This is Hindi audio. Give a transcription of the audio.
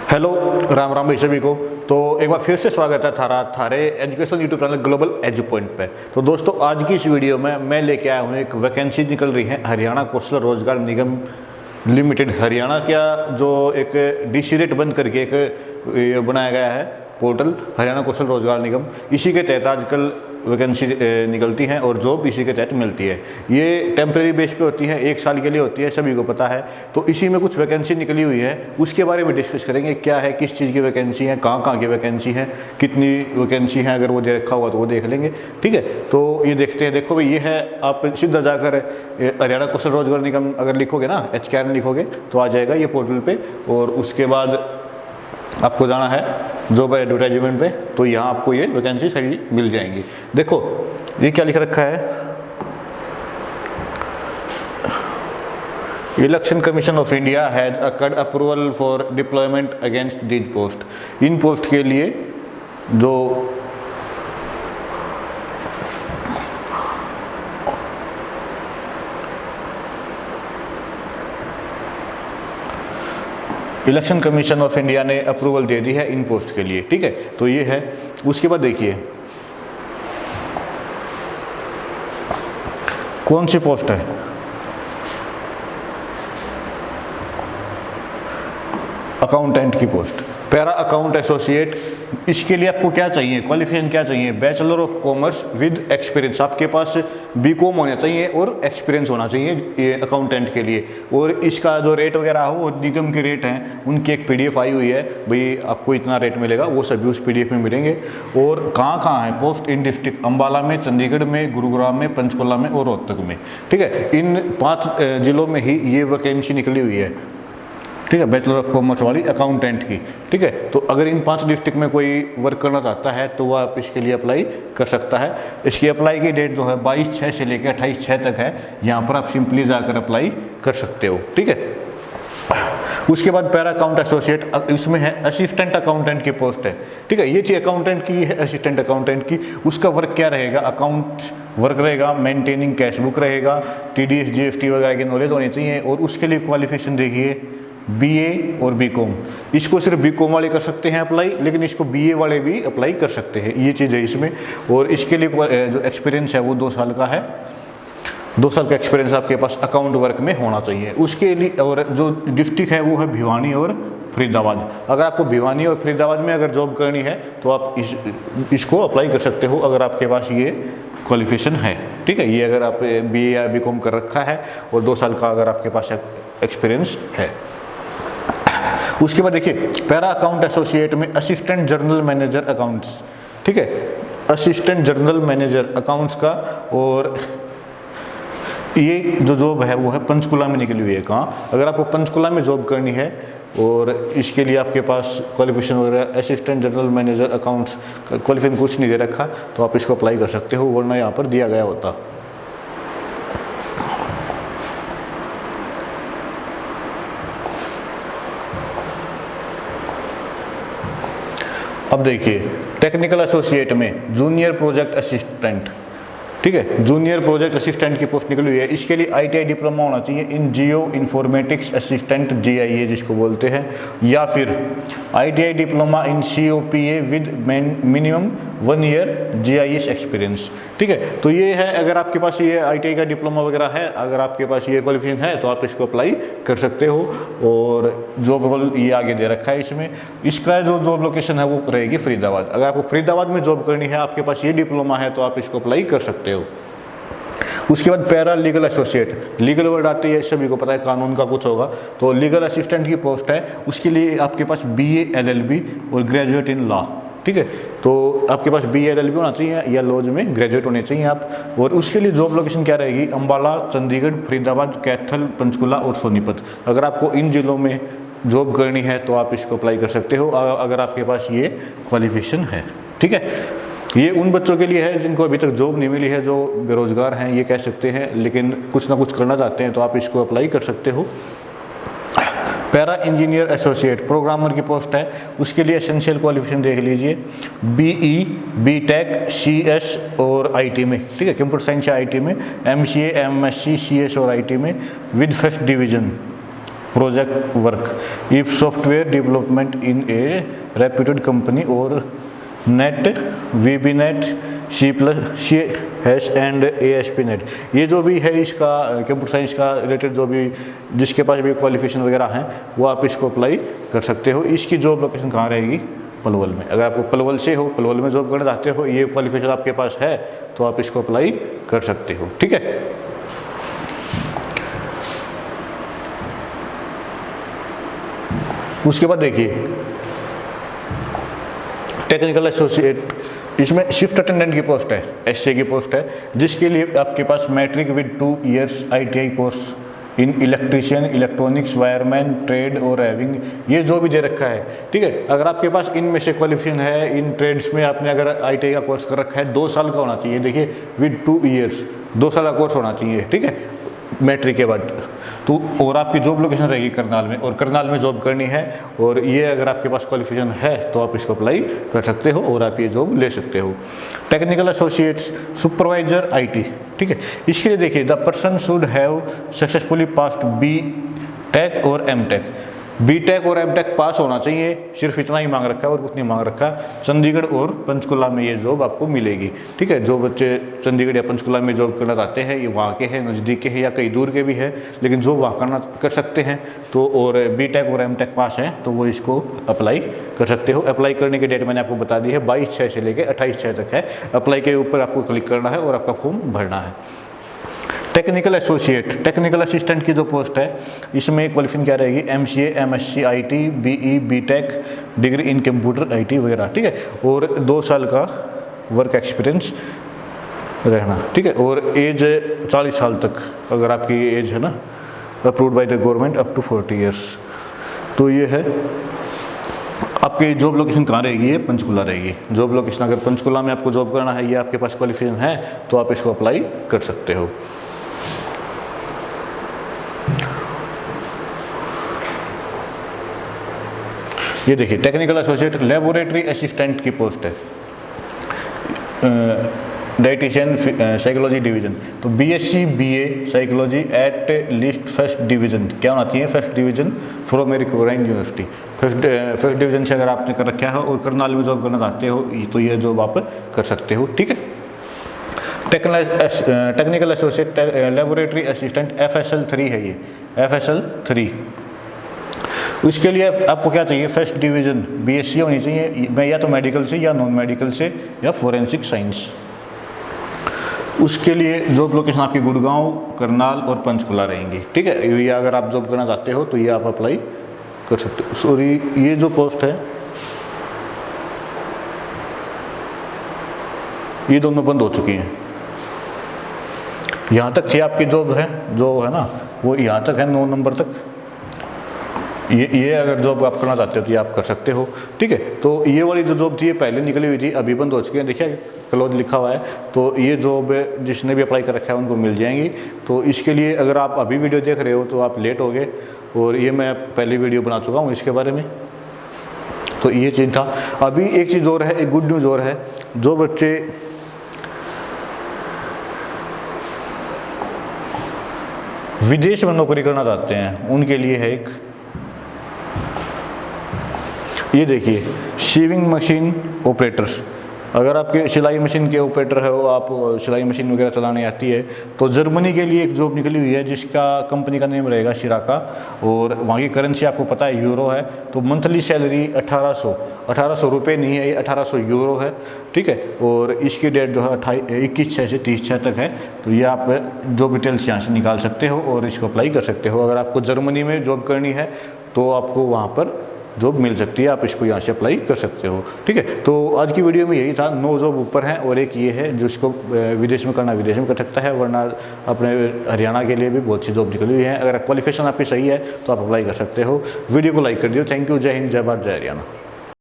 हेलो, राम राम भाई सभी को। तो एक बार फिर से स्वागत है थारे education YouTube channel global edu point पे। तो दोस्तों, आज की इस वीडियो में मैं लेके आया हूँ एक वैकेंसी निकल रही है हरियाणा कौशल रोजगार निगम लिमिटेड हरियाणा का, जो एक डीसी रेट बंद करके एक ये बनाया गया है पोर्टल हरियाणा कौशल रोजगार निगम। इसी के तहत आजकल वैकेंसी निकलती हैं और जॉब इसी के तहत मिलती है। ये टेम्प्रेरी बेस पे होती है, 1 साल के लिए होती है, सभी को पता है। तो इसी में कुछ वैकेंसी निकली हुई है, उसके बारे में डिस्कस करेंगे। क्या है, किस चीज़ की वैकेंसी है, कहाँ कहाँ की वैकेंसी है, कितनी वैकेंसी है, अगर वो दे रखा हुआ तो वो देख लेंगे। ठीक है, तो ये देखते हैं। देखो भाई, ये है, आप सीधा जाकर हरियाणा कौशल रोजगार निगम अगर लिखोगे ना, HKN लिखोगे तो आ जाएगा ये पोर्टल पे। और उसके बाद आपको जाना है जॉब एडवर्टाइजमेंट पे, तो यहाँ आपको ये वैकेंसी सारी मिल जाएंगी। देखो ये क्या लिख रखा है, election commission of India has occurred approval for deployment against these post. In post के लिए जो इलेक्शन कमीशन ऑफ इंडिया ने अप्रूवल दे दी है इन पोस्ट के लिए। ठीक है, तो ये है। उसके बाद देखिए कौन सी पोस्ट है, अकाउंटेंट की पोस्ट, पैरा अकाउंट एसोसिएट। इसके लिए आपको क्या चाहिए, क्वालिफिकेशन क्या चाहिए, bachelor of commerce with experience. आपके पास BCom होना चाहिए और एक्सपीरियंस होना चाहिए ये अकाउंटेंट के लिए। और इसका जो रेट वगैरह हो, वो निगम के रेट हैं, उनकी एक PDF आई हुई है भाई, आपको इतना रेट मिलेगा, वो सभी उस PDF में मिलेंगे। और कहाँ है पोस्ट, इन डिस्ट्रिक्ट अम्बाला में, चंडीगढ़ में, गुरुग्राम में, पंचकुला में और रोहतक में। ठीक है, इन 5 जिलों में ही ये वैकेंसी निकली हुई है। ठीक है, बैचलर ऑफ कॉमर्स वाली अकाउंटेंट की। ठीक है, तो अगर इन 5 डिस्ट्रिक्ट में कोई वर्क करना चाहता है तो वह आप इसके लिए अप्लाई कर सकता है। इसकी अप्लाई की डेट जो है 22/6 से लेकर 28/6 तक है। यहाँ पर आप सिंपली जाकर अप्लाई कर सकते हो। ठीक है, उसके बाद पैरा अकाउंट एसोसिएट, इसमें है असिस्टेंट अकाउंटेंट की पोस्ट है। ठीक है, ये चीज अकाउंटेंट की है, असिस्टेंट अकाउंटेंट की। उसका वर्क क्या रहेगा, अकाउंट वर्क रहेगा, मेंटेनिंग कैश बुक रहेगा, TDS GST वगैरह की नॉलेज होनी चाहिए। और उसके लिए क्वालिफिकेशन देखिए BA और BCom। इसको सिर्फ BCom वाले कर सकते हैं अप्लाई, लेकिन इसको BA वाले भी अप्लाई कर सकते हैं, ये चीज़ है इसमें। और इसके लिए जो एक्सपीरियंस है वो 2 साल का है। 2 साल का एक्सपीरियंस आपके पास अकाउंट वर्क में होना चाहिए। उसके लिए, और जो डिस्ट्रिक्ट है वो है भिवानी और फरीदाबाद। अगर आपको भिवानी और फरीदाबाद में अगर जॉब करनी है तो आप इसको अप्लाई कर सकते हो, अगर आपके पास ये क्वालिफिकेशन है। ठीक है, ये अगर आप BA या BCom कर रखा है और 2 साल का अगर आपके पास एक्सपीरियंस है। उसके बाद देखिए पैरा अकाउंट एसोसिएट में असिस्टेंट जनरल मैनेजर अकाउंट्स। ठीक है, असिस्टेंट जनरल मैनेजर अकाउंट्स का। और ये जो जॉब है वो है पंचकुला में निकली हुई है। कहाँ, अगर आपको पंचकुला में जॉब करनी है और इसके लिए आपके पास क्वालिफिकेशन वगैरह assistant general manager accounts qualification कुछ नहीं दे रखा तो आप इसको अप्लाई कर सकते हो, वरना यहाँ पर दिया गया होता। अब देखिए टेक्निकल एसोसिएट में जूनियर प्रोजेक्ट असिस्टेंट। ठीक है, जूनियर प्रोजेक्ट असिस्टेंट की पोस्ट निकली हुई है। इसके लिए ITI डिप्लोमा होना चाहिए इन जियो इन्फॉर्मेटिक्स असिस्टेंट, GIA जिसको बोलते हैं, या फिर ITI diploma in COPA with minimum 1 year GIS experience. ठीक है, तो ये है, अगर आपके पास ये ITI का डिप्लोमा वगैरह है, अगर आपके पास ये क्वालिफिकेशन है तो आप इसको अप्लाई कर सकते हो। और जॉब रोल ये आगे दे रखा है इसमें। इसका जो जॉब लोकेशन है वो रहेगी फरीदाबाद। अगर आपको फरीदाबाद में जॉब करनी है, आपके पास ये डिप्लोमा है, तो आप इसको अप्लाई कर सकते हो। उसके बाद para legal associate, legal word आती है, सभी को पता है, कानून का कुछ होगा। तो लीगल असिस्टेंट की पोस्ट है, उसके लिए आपके पास BA LLB और ग्रेजुएट इन लॉ। ठीक है, तो आपके पास BA LLB होना चाहिए या लॉज में ग्रेजुएट होने चाहिए आप। और उसके लिए जॉब लोकेशन क्या रहेगी, अम्बाला, चंडीगढ़, फरीदाबाद, कैथल, पंचकुला और सोनीपत। अगर आपको इन जिलों में जॉब करनी है तो आप इसको अप्लाई कर सकते हो, अगर आपके पास ये क्वालिफिकेशन है। ठीक है, ये उन बच्चों के लिए है जिनको अभी तक जॉब नहीं मिली है, जो बेरोजगार हैं ये कह सकते हैं, लेकिन कुछ ना कुछ करना चाहते हैं, तो आप इसको अप्लाई कर सकते हो। पैरा इंजीनियर एसोसिएट प्रोग्रामर की पोस्ट है, उसके लिए एसेंशियल क्वालिफिकेशन देख लीजिए, BE, BTech, CS और IT में। ठीक है, कंप्यूटर साइंस या IT में, MCA, MSc, CS और IT में with first division. project work. If software development in a reputed company or net, VBNet, C++ and ASP.NET, ये जो भी है इसका कंप्यूटर साइंस का रिलेटेड जो भी जिसके पास भी क्वालिफिकेशन वगैरह हैं वो आप इसको अप्लाई कर सकते हो। इसकी जॉब लोकेशन कहाँ रहेगी? पलवल में। अगर आपको पलवल से हो, पलवल में जॉब करना चाहते हो, ये क्वालिफिकेशन आपके पास है तो आप इसको अप्लाई कर सकते हो। ठीक है, उसके बाद देखिए टेक्निकल एसोसिएट, इसमें शिफ्ट अटेंडेंट की पोस्ट है, SC की पोस्ट है, जिसके लिए आपके पास matric with 2 years ITI course in electrician, electronics, wireman, trade और हैविंग, ये जो भी दे रखा है। ठीक है, अगर आपके पास इनमें से क्वालिफिकेशन है, इन ट्रेड्स में आपने अगर ITI का कोर्स कर रखा है, 2 साल का होना चाहिए। देखिए विद 2 years, 2 साल का कोर्स होना चाहिए। ठीक है, मैट्रिक के बाद तो, और आपकी जॉब लोकेशन रहेगी करनाल में, और करनाल में जॉब करनी है, और ये अगर आपके पास क्वालिफिकेशन है तो आप इसको अप्लाई कर सकते हो और आप ये जॉब ले सकते हो। Technical associates, supervisor IT। ठीक है, इसके लिए देखिए the person should have successfully passed B.Tech और M.Tech। B.Tech और M.Tech पास होना चाहिए, सिर्फ इतना ही मांग रखा है और कुछ नहीं मांग रखा। चंडीगढ़ और पंचकुला में ये जॉब आपको मिलेगी। ठीक है, जो बच्चे चंडीगढ़ या पंचकुला में जॉब करना चाहते हैं, ये वहाँ के हैं, नज़दीक के हैं या कई दूर के भी है, लेकिन जो वहाँ कर सकते हैं तो, और B.Tech और M.Tech पास हैं तो वो इसको अप्लाई कर सकते हो। अप्लाई करने की डेट मैंने आपको बता दी है, 22/6 से लेकर 28/6 तक है। अप्लाई के ऊपर आपको क्लिक करना है और आपका फॉर्म भरना है। टेक्निकल एसोसिएट, टेक्निकल असिस्टेंट की जो पोस्ट है, इसमें क्वालिफिकेशन क्या रहेगी? MCA, MSc IT, BE, B.Tech, degree in computer IT वगैरह। ठीक है, और 2 साल का वर्क एक्सपीरियंस रहना। ठीक है, और एज 40 साल तक अगर आपकी एज है ना, approved by the government up to 40 years। तो ये है आपकी जॉब लोकेशन कहाँ रहेगी? ये पंचकुला रहेगी। जॉब लोकेशन अगर पंचकुला में आपको जॉब करना है, ये आपके पास क्वालिफिकेशन है तो आप इसको अप्लाई कर सकते हो। ये देखिए टेक्निकल एसोसिएट लेबोरेटरी असिस्टेंट की पोस्ट है, डाइटिशियन साइकोलॉजी डिवीजन। तो BSc BA psychology at least first division, क्या होना चाहिए? First division from a recognised university. First division से अगर आपने कर रखा है और करनाल में जॉब करना चाहते हो तो ये जॉब आप कर सकते हो। ठीक है, technical associate laboratory assistant FSL 3 है ये, FSL 3। उसके लिए आपको क्या चाहिए? फर्स्ट डिवीजन BSc होनी चाहिए, मैं या तो मेडिकल से या नॉन मेडिकल से या फोरेंसिक साइंस। उसके लिए जॉब लोकेशन आपकी गुड़गांव, करनाल और पंचकुला रहेंगी। ठीक है, ये अगर आप जॉब करना चाहते हो तो ये आप अप्लाई कर सकते हो। सॉरी, ये जो पोस्ट है ये दोनों बंद हो चुकी हैं। यहाँ तक थी आपकी जॉब है, जो है ना वो यहाँ तक है, 9 नंबर तक। ये अगर जॉब आप करना चाहते हो तो ये आप कर सकते हो। ठीक है, तो ये वाली जो जॉब थी ये पहले निकली हुई थी, अभी बंद हो चुकी है। देखिए क्लोज लिखा हुआ है, तो ये जॉब जिसने भी अप्लाई कर रखा है उनको मिल जाएंगी। तो इसके लिए अगर आप अभी वीडियो देख रहे हो तो आप लेट हो गए, और ये मैं पहले वीडियो बना चुका हूँ इसके बारे में। तो ये चीज़ था। अभी एक चीज़ और है, एक गुड न्यूज़ और है, जो बच्चे विदेश में नौकरी करना चाहते हैं उनके लिए है एक, ये देखिए सीविंग मशीन ऑपरेटर्स। अगर आपके सिलाई मशीन के ऑपरेटर हो, आप सिलाई मशीन वगैरह चलाने आती है, तो जर्मनी के लिए एक जॉब निकली हुई है जिसका कंपनी का नेम रहेगा शिराका, और वहाँ की करेंसी आपको पता है यूरो है। तो मंथली सैलरी 1800 रुपये नहीं है, ये 1800 यूरो है। ठीक है, और इसकी डेट जो है 21/6 से 30/6 तक है। तो ये आप जॉब डिटेल्स यहाँ से निकाल सकते हो और इसको अप्लाई कर सकते हो। अगर आपको जर्मनी में जॉब करनी है तो आपको वहाँ पर जॉब मिल सकती है, आप इसको यहाँ से अप्लाई कर सकते हो। ठीक है, तो आज की वीडियो में यही था। 9 जॉब ऊपर हैं और एक ये है जिसको विदेश में करना विदेश में कर सकता है, वरना अपने हरियाणा के लिए भी बहुत सी जॉब निकली हुई हैं। अगर क्वालिफिकेशन आपकी सही है तो आप अप्लाई कर सकते हो। वीडियो को लाइक कर दियो। Thank you. जय हिंद, जय भारत, जय हरियाणा।